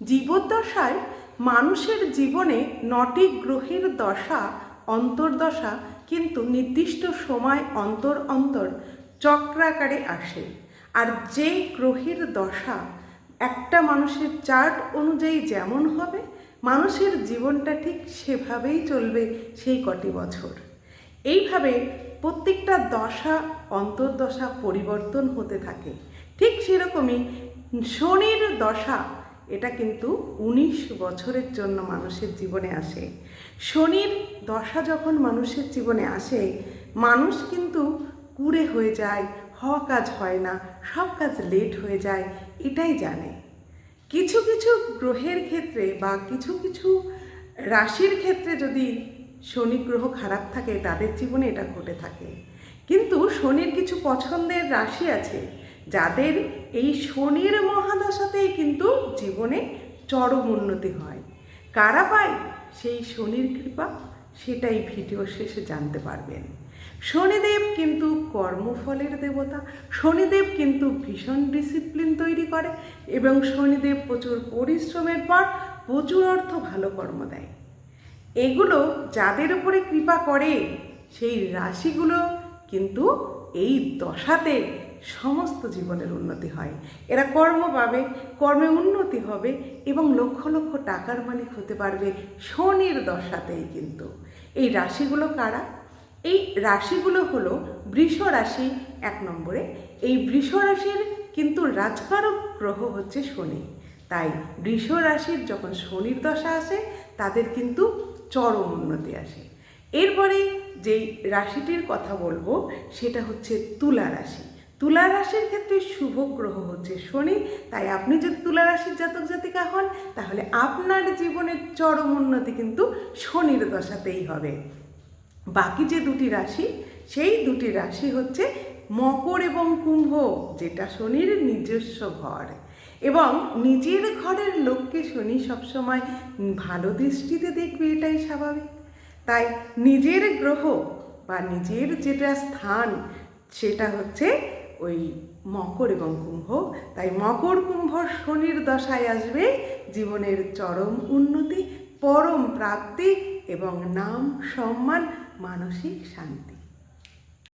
জীবদ্দশায় মানুষের জীবনে 9টি গ্রহের দশা অন্তর্দশা কিন্তু নির্দিষ্ট সময় অন্তর অন্তর চক্রাকারে আসে। আর যে গ্রহের দশা একটা মানুষের চার্ট অনুযায়ী যেমন হবে, মানুষের জীবনটা ঠিক সেভাবেই চলবে সেই কটি বছর। এইভাবে প্রত্যেকটা দশা অন্তর্দশা পরিবর্তন হতে থাকে। ঠিক সেরকমই শনির দশা, এটা কিন্তু 19 বছরের জন্য মানুষের জীবনে আসে। শনির দশা যখন মানুষের জীবনে আসে, মানুষ কিন্তু কুঁড়ে হয়ে যায়, হওয়া কাজ হয় না, সব কাজ লেট হয়ে যায়, এটাই জানে। কিছু কিছু গ্রহের ক্ষেত্রে বা কিছু কিছু রাশির ক্ষেত্রে যদি শনি গ্রহ খারাপ থাকে, তাদের জীবনে এটা ঘটে থাকে। কিন্তু শনির কিছু পছন্দের রাশি আছে যাদের এই শনির মহাদশাতেই কিন্তু জীবনে চরম উন্নতি হয়। কারা পায় সেই শনির কৃপা, সেটাই ভিডিও শেষে জানতে পারবেন। শনিদেব কিন্তু কর্মফলের দেবতা, শনিদেব কিন্তু ভীষণ ডিসিপ্লিন তৈরি করে এবং শনিদেব প্রচুর পরিশ্রমের পর প্রচুর অর্থ ভালো কর্ম দেয়। এগুলো যাদের উপরে কৃপা করে সেই রাশিগুলো কিন্তু এই দশাতে সমস্ত জীবনের উন্নতি হয়। এরা কর্ম পাবে, কর্মে উন্নতি হবে এবং লক্ষ লক্ষ টাকার মালিক হতে পারবে শনির দশাতেই। কিন্তু এই রাশিগুলো কারা? এই রাশিগুলো হলো বৃষ রাশি 1 নম্বরে। এই বৃষ রাশির কিন্তু রাজকারক গ্রহ হচ্ছে শনি। তাই বৃষ রাশির যখন শনির দশা আসে, তাদের কিন্তু চরম উন্নতি আসে। এরপরে যেই রাশিটির কথা বলবো সেটা হচ্ছে তুলা রাশি। তুলা রাশির ক্ষেত্রে শুভ গ্রহ হচ্ছে শনি। তাই আপনি যদি তুলা রাশির জাতক জাতিকা হন, তাহলে আপনার জীবনের চরম উন্নতি কিন্তু শনির দশাতেই হবে। বাকি যে দুটি রাশি, সেই দুটি রাশি হচ্ছে মকর এবং কুম্ভ, যেটা শনির নিজস্ব ঘর। এবং নিজের ঘরের লোককে শনি সবসময় ভালো দৃষ্টিতে দেখবে, এটাই স্বাভাবিক। তাই নিজের গ্রহ বা নিজের যেটা স্থান, সেটা হচ্ছে ওই মকর এবং কুম্ভ। তাই মকর কুম্ভ শনির দশায় আসবে জীবনের চরম উন্নতি, পরম প্রাপ্তি এবং নাম, সম্মান, মানসিক শান্তি।